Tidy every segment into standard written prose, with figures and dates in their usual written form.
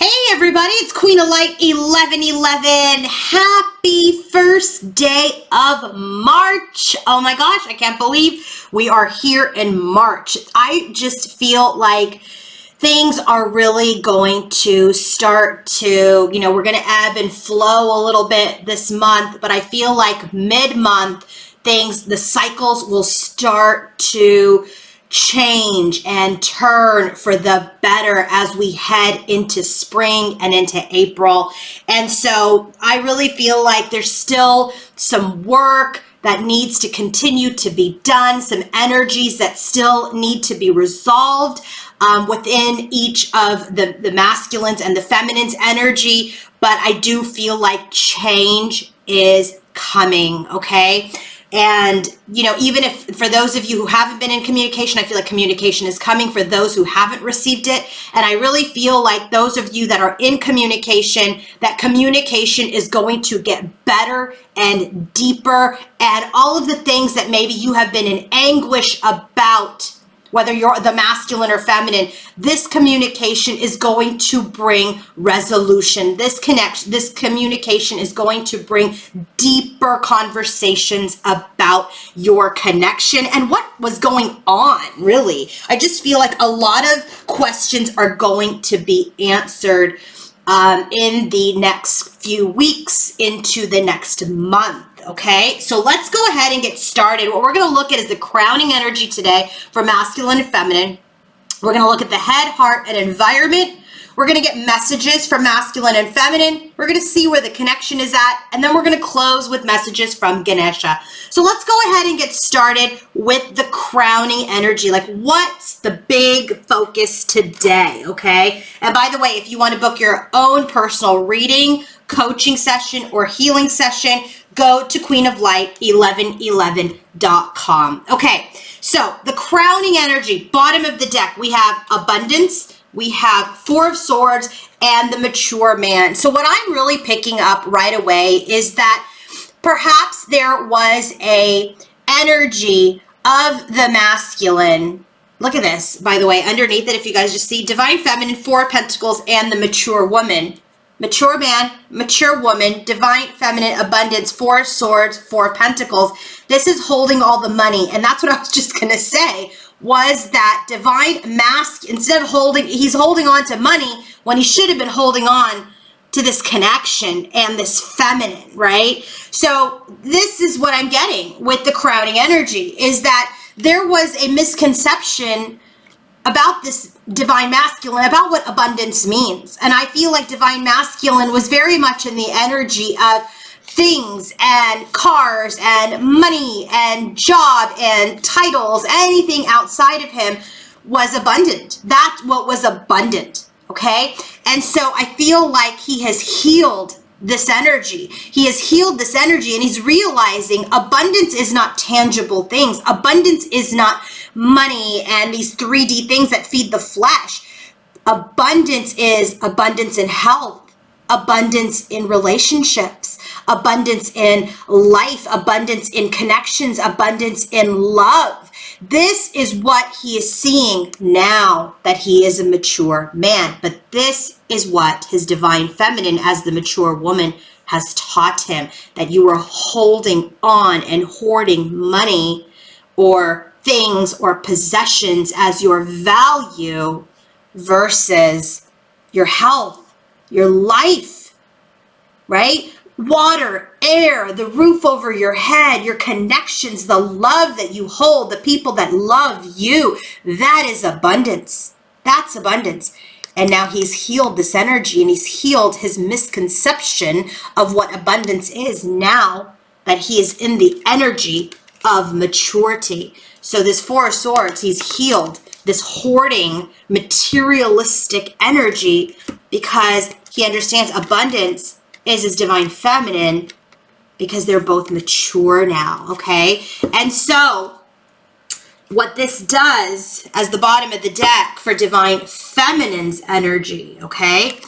Hey everybody, it's Queen of Light 1111. Happy first day of March. Oh my gosh, I can't believe we are here in March. I just feel like things are really going to start to, we're going to ebb and flow a little bit this month, but I feel like mid-month the cycles will start to change and turn for the better as we head into spring and into April. And so I really feel like there's still some work that needs to continue to be done, some energies that still need to be resolved within each of the masculines and the feminines energy. But I do feel like change is coming, okay? And, even if for those of you who haven't been in communication, I feel like communication is coming for those who haven't received it. And I really feel like those of you that are in communication, that communication is going to get better and deeper, and all of the things that maybe you have been in anguish about, whether you're the masculine or feminine, this communication is going to bring resolution. This communication is going to bring deeper conversations about your connection and what was going on, really. I just feel like a lot of questions are going to be answered in the next few weeks into the next month. Okay, so let's go ahead and get started. What we're going to look at is the crowning energy today for masculine and feminine. We're going to look at the head, heart, and environment. We're going to get messages from masculine and feminine. We're going to see where the connection is at, and then we're going to close with messages from Ganesha. So let's go ahead and get started with the crowning energy. Like, what's the big focus today, okay? And by the way, if you want to book your own personal reading, coaching session, or healing session, go to queenoflight1111.com. Okay, so the crowning energy, bottom of the deck, we have abundance, we have Four of Swords, and the mature man. So what I'm really picking up right away is that perhaps there was a energy of the masculine. Look at this, by the way, underneath it, if you guys just see, divine feminine, Four of Pentacles, and the mature woman. Mature man, mature woman, divine feminine, abundance, Four of Swords, Four of Pentacles. This is holding all the money. And that's what I was just going to say, was that divine instead of he's holding on to money when he should have been holding on to this connection and this feminine, right? So this is what I'm getting with the crowning energy, is that there was a misconception about this divine masculine, about what abundance means. And I feel like divine masculine was very much in the energy of things and cars and money and job and titles. Anything outside of him was abundant. That's what was abundant, okay? And so I feel like he has healed this energy. He has healed this energy, and he's realizing abundance is not tangible things. Abundance is not money and these 3D things that feed the flesh. Abundance is abundance in health, abundance in relationships, abundance in life, abundance in connections, abundance in love. This is what he is seeing now that he is a mature man. But this is what his divine feminine, as the mature woman, has taught him, that you are holding on and hoarding money or things or possessions as your value versus your health, your life, right? Water, air, the roof over your head, your connections, the love that you hold, the people that love you. That is abundance. That's abundance. And now he's healed this energy, and he's healed his misconception of what abundance is now that he is in the energy of maturity. So this Four of Swords, he's healed this hoarding, materialistic energy, because he understands abundance is his divine feminine, because they're both mature now, okay? And so what this does, as the bottom of the deck for divine feminine's energy, okay,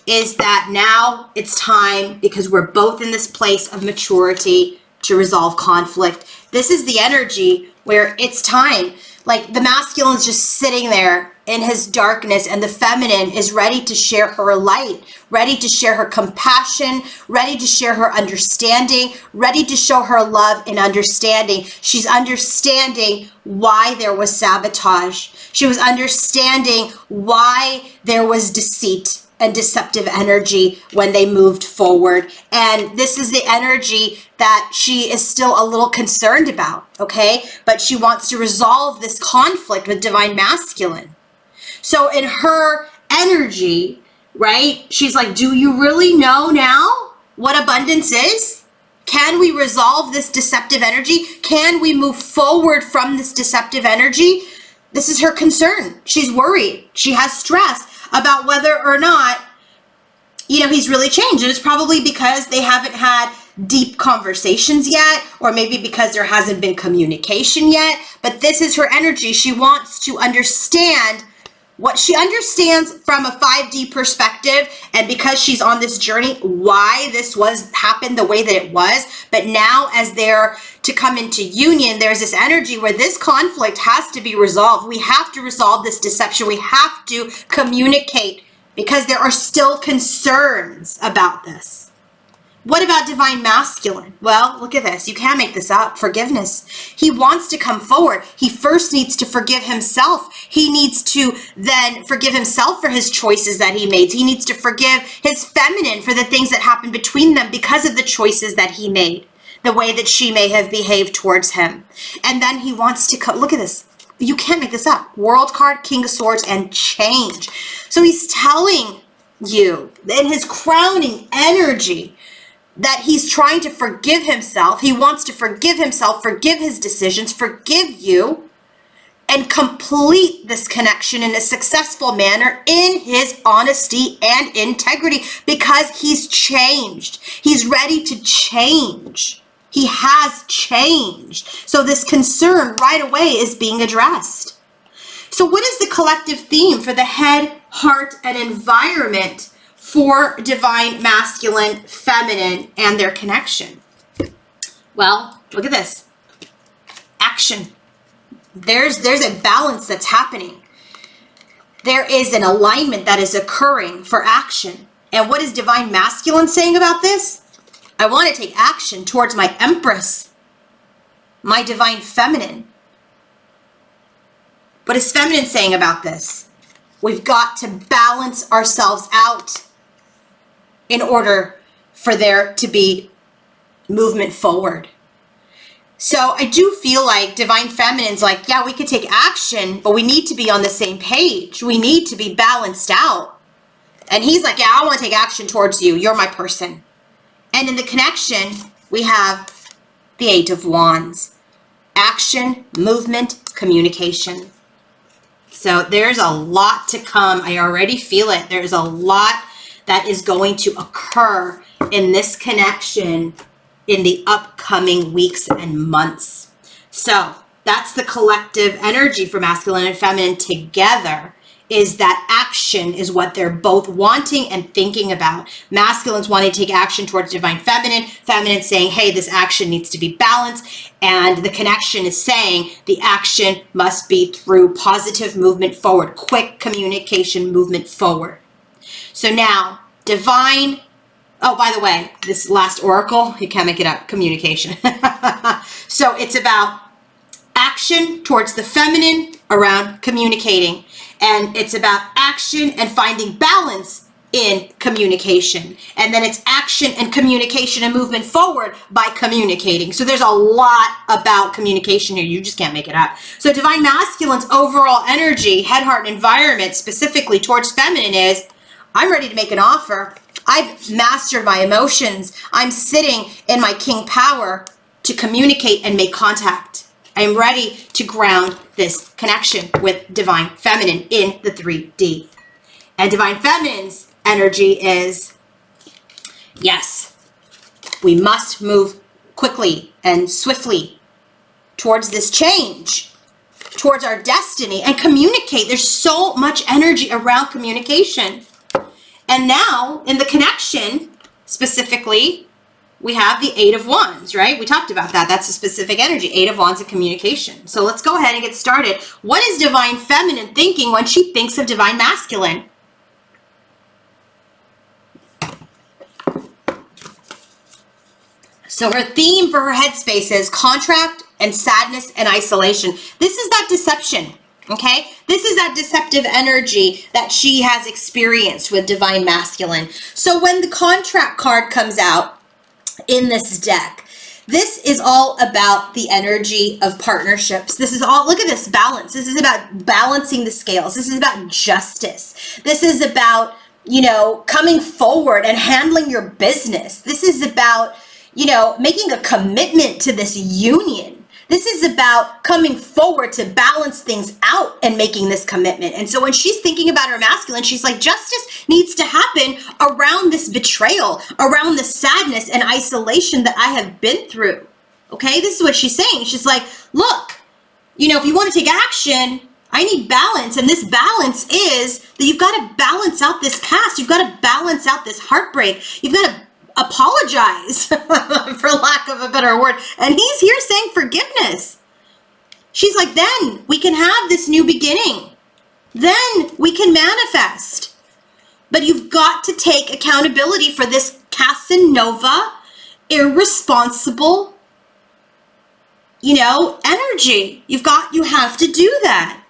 is that now it's time, because we're both in this place of maturity, to resolve conflict. This is the energy where it's time. Like, the masculine's just sitting there in his darkness, and the feminine is ready to share her light, ready to share her compassion, ready to share her understanding, ready to show her love and understanding. She's understanding why there was sabotage. She was understanding why there was deceit and deceptive energy when they moved forward. And this is the energy that she is still a little concerned about, okay? But she wants to resolve this conflict with divine masculine. So in her energy, right, she's like, do you really know now what abundance is? Can we resolve this deceptive energy? Can we move forward from this deceptive energy? This is her concern. She's worried. She has stress about whether or not, he's really changed. And it's probably because they haven't had deep conversations yet, or maybe because there hasn't been communication yet. But this is her energy. She wants to understand what she understands from a 5D perspective, and because she's on this journey, why this happened the way that it was. But now as they're to come into union, there's this energy where this conflict has to be resolved. We have to resolve this deception. We have to communicate because there are still concerns about this. What about divine masculine? Well, look at this. You can't make this up. Forgiveness. He wants to come forward. He first needs to forgive himself. He needs to then forgive himself for his choices that he made. He needs to forgive his feminine for the things that happened between them because of the choices that he made, the way that she may have behaved towards him. And then he wants to come. Look at this. You can't make this up. World card, King of Swords, and change. So he's telling you in his crowning energy that he's trying to forgive himself. He wants to forgive himself, forgive his decisions, forgive you, and complete this connection in a successful manner in his honesty and integrity because he's changed. He's ready to change. He has changed. So this concern right away is being addressed. So what is the collective theme for the head, heart, and environment for divine masculine, feminine, and their connection? Well, look at this. Action. There's a balance that's happening. There is an alignment that is occurring for action. And what is divine masculine saying about this? I want to take action towards my empress, my divine feminine. What is feminine saying about this? We've got to balance ourselves out in order for there to be movement forward. So I do feel like divine feminine's like, yeah, we could take action, but we need to be on the same page. We need to be balanced out. And he's like, yeah, I want to take action towards you. You're my person. And in the connection, we have the Eight of Wands. Action, movement, communication. So there's a lot to come. I already feel it. There's a lot that is going to occur in this connection in the upcoming weeks and months. So that's the collective energy for masculine and feminine together, is that action is what they're both wanting and thinking about. Masculine's wanting to take action towards divine feminine, feminine saying, hey, this action needs to be balanced, and the connection is saying the action must be through positive movement forward, quick communication movement forward. So now, divine, oh, by the way, this last oracle, you can't make it up, communication. So it's about action towards the feminine around communicating. And it's about action and finding balance in communication. And then it's action and communication and movement forward by communicating. So there's a lot about communication here. You just can't make it up. So divine masculine's overall energy, head, heart, and environment specifically towards feminine is, I'm ready to make an offer. I've mastered my emotions. I'm sitting in my king power to communicate and make contact. I'm ready to ground this connection with divine feminine in the 3D. And divine feminine's energy is, yes, we must move quickly and swiftly towards this change, towards our destiny, and communicate. There's so much energy around communication. And now in the connection specifically, we have the Eight of Wands, right? We talked about that. That's a specific energy, Eight of Wands and communication. So let's go ahead and get started. What is Divine Feminine thinking when she thinks of Divine Masculine? So her theme for her headspace is contract and sadness and isolation. This is that deception, okay? This is that deceptive energy that she has experienced with Divine Masculine. So when the contract card comes out in this deck, this is all about the energy of partnerships. This is all, look at this balance. This is about balancing the scales. This is about justice. This is about, you know, coming forward and handling your business. This is about, you know, making a commitment to this union. This is about coming forward to balance things out and making this commitment. And so when she's thinking about her masculine, she's like, justice needs to happen around this betrayal, around the sadness and isolation that I have been through. Okay, this is what she's saying. She's like, look, you know, if you want to take action, I need balance. And this balance is that you've got to balance out this past. You've got to balance out this heartbreak. You've got to apologize, for lack of a better word. And he's here saying forgiveness. She's like, then we can have this new beginning. Then we can manifest. But you've got to take accountability for this Casanova, irresponsible, you know, energy. You have to do that.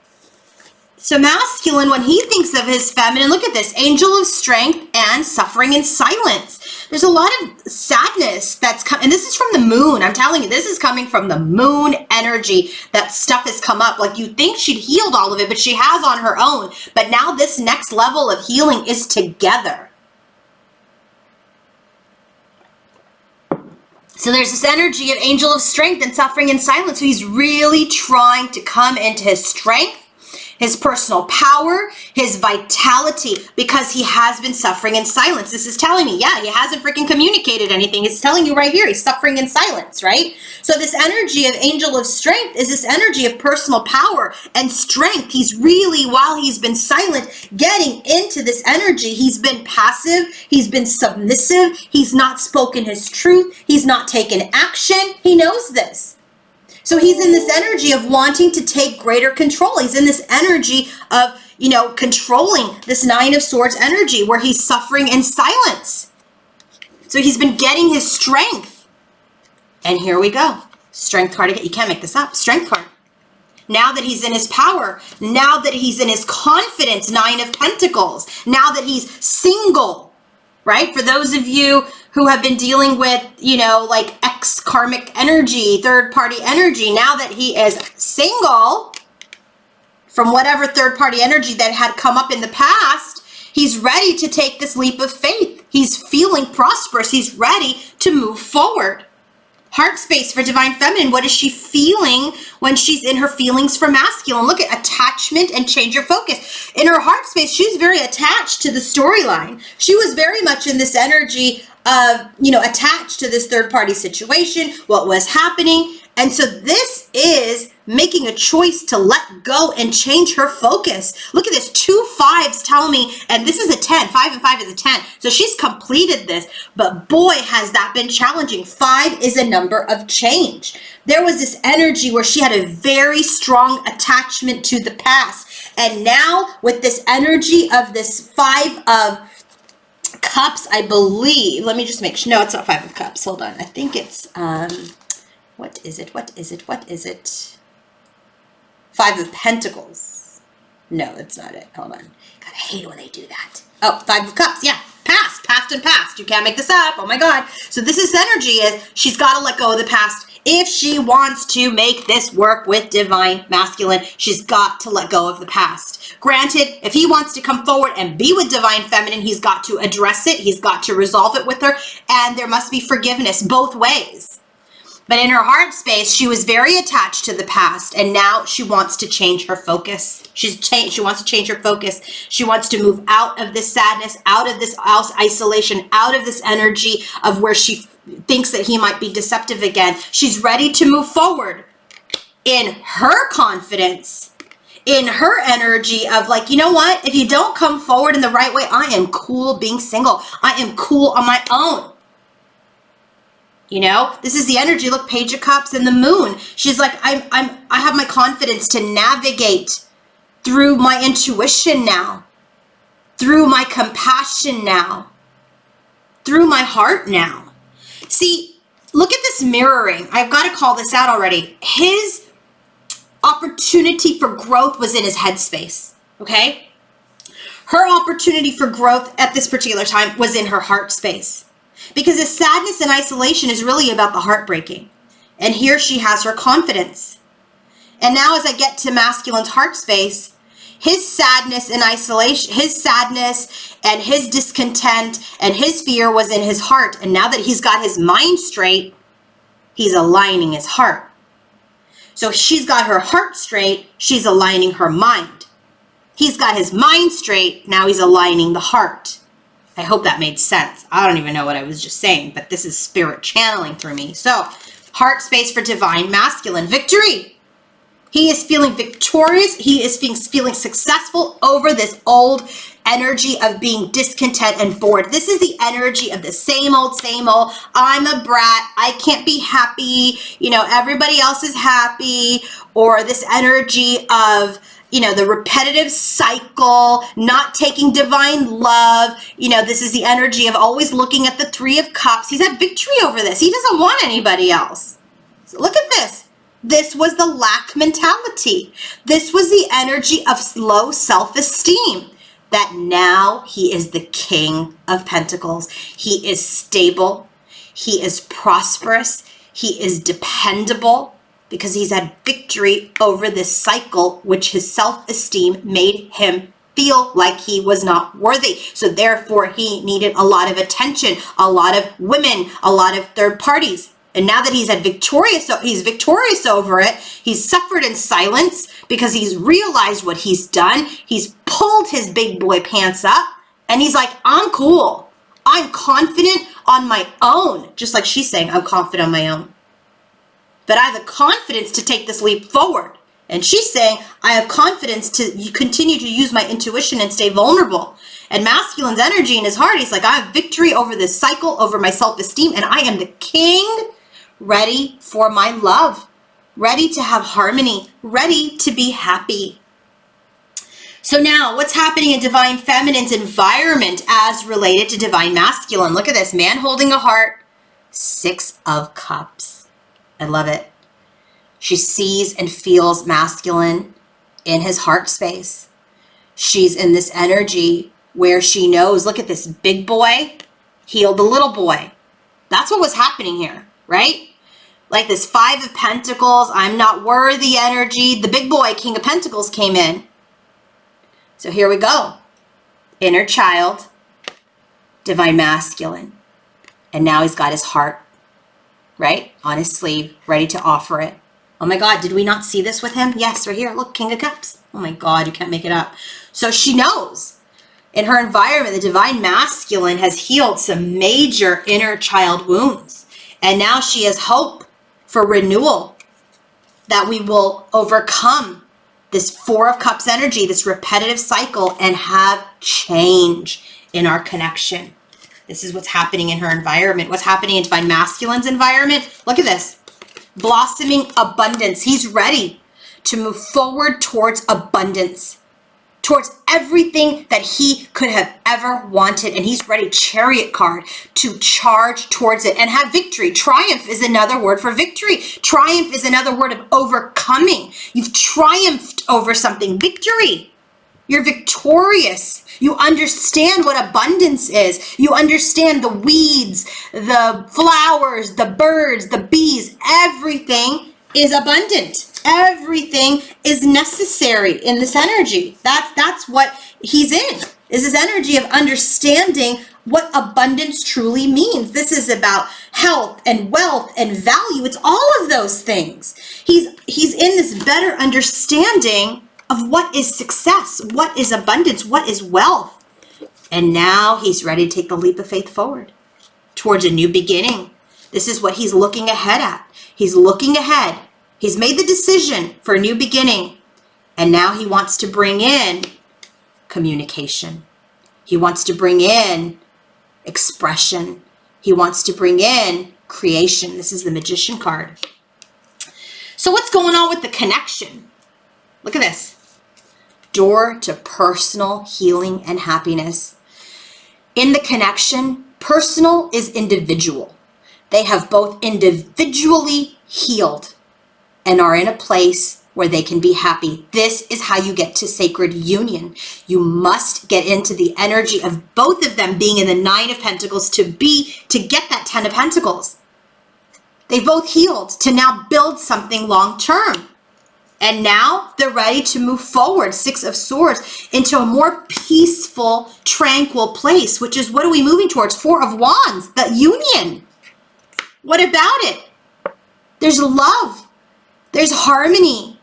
So masculine, when he thinks of his feminine, look at this, angel of strength and suffering in silence. There's a lot of sadness that's come, and this is from the moon. I'm telling you, this is coming from the moon energy. That stuff has come up. Like, you think she'd healed all of it, but she has on her own. But now this next level of healing is together. So there's this energy of angel of strength and suffering in silence. So he's really trying to come into his strength, his personal power, his vitality, because he has been suffering in silence. This is telling me, yeah, he hasn't freaking communicated anything. It's telling you right here, he's suffering in silence, right? So this energy of angel of strength is this energy of personal power and strength. He's really, while he's been silent, getting into this energy. He's been passive. He's been submissive. He's not spoken his truth. He's not taken action. He knows this. So he's in this energy of wanting to take greater control. He's in this energy of, you know, controlling this Nine of Swords energy where he's suffering in silence. So he's been getting his strength. And here we go. Strength card again. You can't make this up. Strength card. Now that he's in his power, now that he's in his confidence, Nine of Pentacles, now that he's single, right? For those of you who have been dealing with, you know, like ex-karmic energy, third-party energy, now that he is single from whatever third-party energy that had come up in the past, he's ready to take this leap of faith. He's feeling prosperous. He's ready to move forward. Heartspace for Divine Feminine. What is she feeling when she's in her feelings for masculine? Look at attachment and change your focus. In her heart space, she's very attached to the storyline. She was very much in this energy of, you know, attached to this third-party situation, what was happening. And so this is making a choice to let go and change her focus. Look at this, 2 5s tell me, and this is a 10, 5 and 5 is a 10. So she's completed this, but boy, has that been challenging. 5 is a number of change. There was this energy where she had a very strong attachment to the past. And now with this energy of this 5 of Cups, I believe, let me just make sure, no, it's not 5 of Cups, hold on. I think it's, what is it? 5 of Pentacles. No, that's not it. Hold on. God, I hate it when they do that. Oh, 5 of Cups. Yeah. Past and past. You can't make this up. Oh my God. So this is energy is she's got to let go of the past. If she wants to make this work with Divine Masculine, she's got to let go of the past. Granted, if he wants to come forward and be with Divine Feminine, he's got to address it. He's got to resolve it with her. And there must be forgiveness both ways. But in her heart space, she was very attached to the past, and now she wants to change her focus. She wants to change her focus. She wants to move out of this sadness, out of this isolation, out of this energy of where she thinks that he might be deceptive again. She's ready to move forward in her confidence, in her energy of like, you know what? If you don't come forward in the right way, I am cool being single. I am cool on my own. You know, this is the energy. Look, Page of Cups and the Moon. She's like, I have my confidence to navigate through my intuition now, through my compassion now, through my heart now. See, look at this mirroring. I've got to call this out already. His opportunity for growth was in his headspace, okay? Her opportunity for growth at this particular time was in her heart space. Because his sadness and isolation is really about the heartbreaking. And here she has her confidence. And now as I get to masculine's heart space, his sadness and isolation, his sadness and his discontent and his fear was in his heart. And now that he's got his mind straight, he's aligning his heart. So she's got her heart straight, she's aligning her mind. He's got his mind straight, now he's aligning the heart. I hope that made sense. I don't even know what I was just saying, but this is spirit channeling through me. So, heart space for divine masculine. Victory. He is feeling victorious. He is feeling successful over this old energy of being discontent and bored. This is the energy of the same old, I'm a brat, I can't be happy, you know, everybody else is happy, or this energy of, you know, the repetitive cycle, not taking divine love. You know, this is the energy of always looking at the Three of Cups. He's had victory over this. He doesn't want anybody else. So look at this. This was the lack mentality. This was the energy of low self-esteem. That now he is the King of Pentacles. He is stable. He is prosperous. He is dependable. Because he's had victory over this cycle, which his self-esteem made him feel like he was not worthy. So therefore, he needed a lot of attention, a lot of women, a lot of third parties. And now that he's victorious over it, he's suffered in silence because he's realized what he's done. He's pulled his big boy pants up and he's like, I'm cool. I'm confident on my own. Just like she's saying, I'm confident on my own. But I have the confidence to take this leap forward. And she's saying, I have confidence to continue to use my intuition and stay vulnerable. And masculine's energy in his heart, he's like, I have victory over this cycle, over my self-esteem, and I am the king, ready for my love, ready to have harmony, ready to be happy. So now, what's happening in divine feminine's environment as related to divine masculine? Look at this, man holding a heart, 6 of Cups. I love it. She sees and feels masculine in his heart space. She's in this energy where she knows, look at this big boy, healed the little boy. That's what was happening here, right? Like this 5 of Pentacles, I'm not worthy energy. The big boy, King of Pentacles, came in. So here we go. Inner child, divine masculine. And now he's got his heart, right, on his sleeve, ready to offer it. Oh my God, did we not see this with him? Yes, right here. Look, King of Cups. Oh my God, you can't make it up. So she knows in her environment, the divine masculine has healed some major inner child wounds. And now she has hope for renewal, that we will overcome this 4 of Cups energy, this repetitive cycle, and have change in our connection. This is what's happening in her environment. What's happening in divine masculine's environment? Look at this. Blossoming abundance. He's ready to move forward towards abundance, towards everything that he could have ever wanted. And he's ready, Chariot card, to charge towards it and have victory. Triumph is another word for victory. Triumph is another word of overcoming. You've triumphed over something. Victory. You're victorious. You understand what abundance is. You understand the weeds, the flowers, the birds, the bees. Everything is abundant. Everything is necessary in this energy. That's what he's in, is this energy of understanding what abundance truly means. This is about health and wealth and value. It's all of those things. He's in this better understanding of what is success, what is abundance, what is wealth. And now he's ready to take the leap of faith forward towards a new beginning. This is what he's looking ahead at. He's looking ahead. He's made the decision for a new beginning. And now he wants to bring in communication. He wants to bring in expression. He wants to bring in creation. This is the Magician card. So what's going on with the connection? Look at this. Door to personal healing and happiness. In the connection, personal is individual. They have both individually healed and are in a place where they can be happy. This is how you get to sacred union. You must get into the energy of both of them being in the Nine of Pentacles to get that Ten of Pentacles. They both healed to now build something long term. And now they're ready to move forward, Six of Swords, into a more peaceful, tranquil place, which is, what are we moving towards? Four of Wands, the union. What about it? There's love. There's harmony.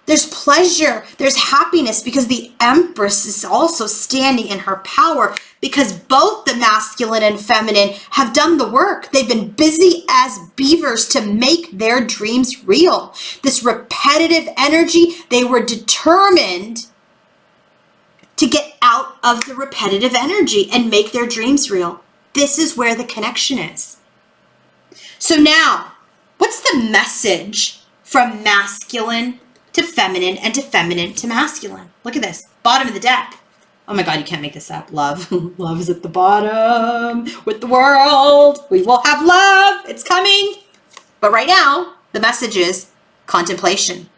There's pleasure. There's happiness, because the Empress is also standing in her power, because both the masculine and feminine have done the work. They've been busy as beavers to make their dreams real. This repetitive energy, they were determined to get out of the repetitive energy and make their dreams real. This is where the connection is. So now, what's the message from masculine to feminine and to feminine to masculine? Look at this, bottom of the deck. Oh my God, you can't make this up. Love. Love is at the bottom with the world. We will have love. It's coming. But right now, the message is contemplation.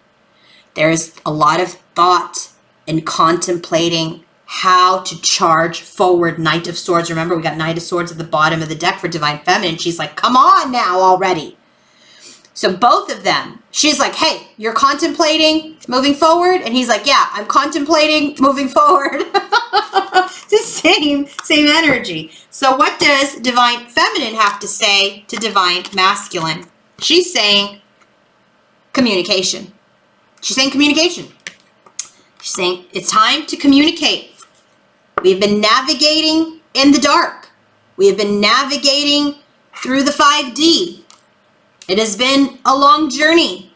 There's a lot of thought in contemplating how to charge forward. Knight of Swords. Remember, we got Knight of Swords at the bottom of the deck for Divine Feminine. She's like, come on now already. So both of them, she's like, hey, you're contemplating moving forward? And he's like, yeah, I'm contemplating moving forward. It's the same energy. So what does Divine Feminine have to say to Divine Masculine? She's saying communication. She's saying communication. She's saying it's time to communicate. We've been navigating in the dark. We have been navigating through the 5D. It has been a long journey.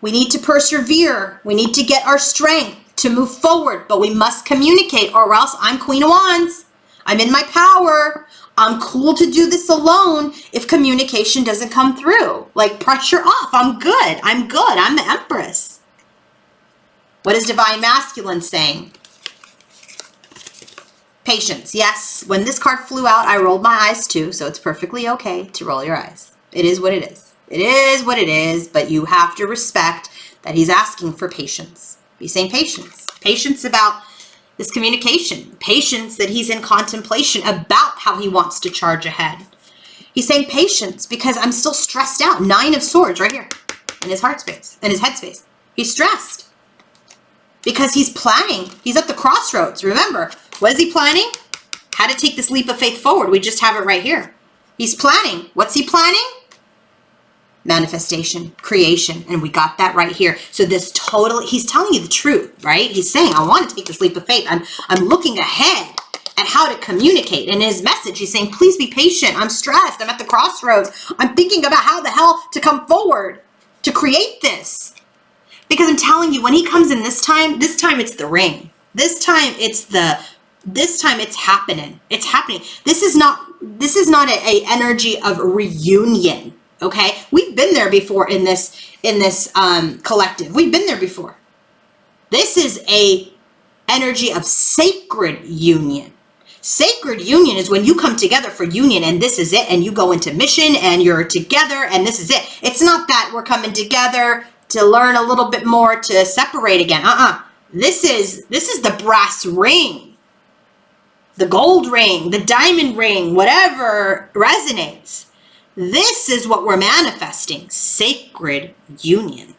We need to persevere. We need to get our strength to move forward, but we must communicate, or else I'm Queen of Wands. I'm in my power. I'm cool to do this alone if communication doesn't come through. Like, pressure off. I'm good. I'm good. I'm the Empress. What is Divine Masculine saying? Patience. Yes, when this card flew out, I rolled my eyes too, so it's perfectly okay to roll your eyes. It is what it is. It is what it is, but you have to respect that he's asking for patience. He's saying patience. Patience about this communication. Patience that he's in contemplation about how he wants to charge ahead. He's saying patience because I'm still stressed out. Nine of Swords right here in his heart space, in his head space. He's stressed because he's planning. He's at the crossroads. Remember, what is he planning? How to take this leap of faith forward. We just have it right here. He's planning. What's he planning? Manifestation, creation, and we got that right here. So this totally, he's telling you the truth, right? He's saying, I want to take this leap of faith. I'm looking ahead at how to communicate. In his message, he's saying, please be patient. I'm stressed. I'm at the crossroads. I'm thinking about how the hell to come forward to create this. Because I'm telling you, when he comes in this time it's the ring. This time it's happening. It's happening. This is not a energy of reunion. Okay, we've been there before in this collective. We've been there before. This is a energy of sacred union. Sacred union is when you come together for union, and this is it, and you go into mission, and you're together, and this is it. It's not that we're coming together to learn a little bit more to separate again. This is the brass ring, the gold ring, the diamond ring, whatever resonates. This is what we're manifesting, sacred union.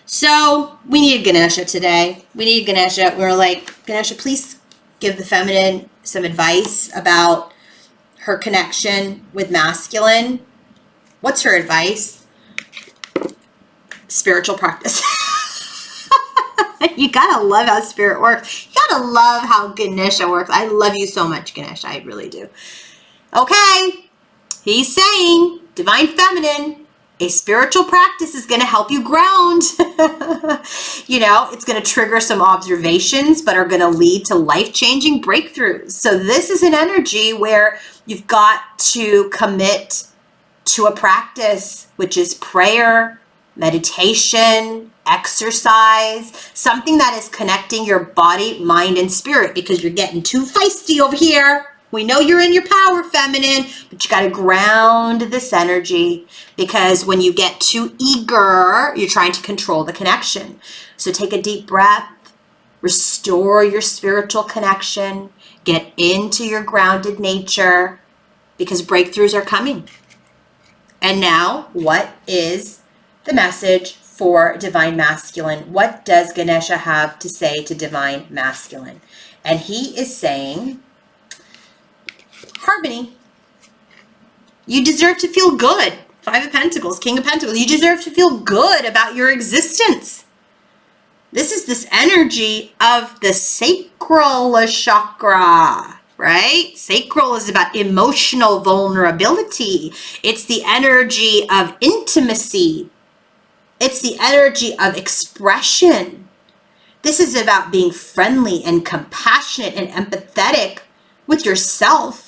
So we needed Ganesha today. We needed Ganesha. We were like, Ganesha, please give the feminine some advice about her connection with masculine. What's her advice? Spiritual practice. You gotta love how spirit works. You gotta love how Ganesha works. I love you so much, Ganesha. I really do. Okay. He's saying, Divine Feminine, A spiritual practice is going to help you ground. You know, it's going to trigger some observations, but are going to lead to life-changing breakthroughs. So this is an energy where you've got to commit to a practice, which is prayer, meditation, exercise, something that is connecting your body, mind, and spirit, because you're getting too feisty over here. We know you're in your power, feminine, but you got to ground this energy, because when you get too eager, you're trying to control the connection. So take a deep breath, restore your spiritual connection, get into your grounded nature, because breakthroughs are coming. And now, what is the message for Divine Masculine? What does Ganesha have to say to Divine Masculine? And he is saying, harmony. You deserve to feel good. Five of Pentacles, King of Pentacles. You deserve to feel good about your existence. This is this energy of the sacral chakra, right? Sacral is about emotional vulnerability. It's the energy of intimacy. It's the energy of expression. This is about being friendly and compassionate and empathetic with yourself,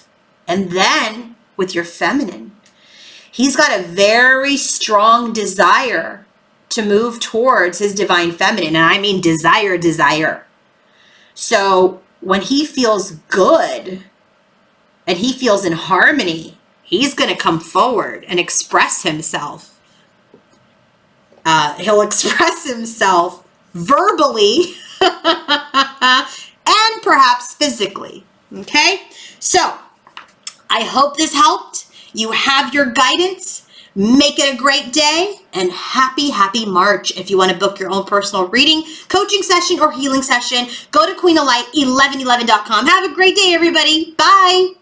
and then with your feminine. He's got a very strong desire to move towards his divine feminine. And I mean desire. So when he feels good and he feels in harmony, he's going to come forward and express himself. He'll express himself verbally and perhaps physically. Okay? So I hope this helped. You have your guidance. Make it a great day, and happy March. If you want to book your own personal reading, coaching session, or healing session, go to queenoflight1111.com. Have a great day, everybody. Bye.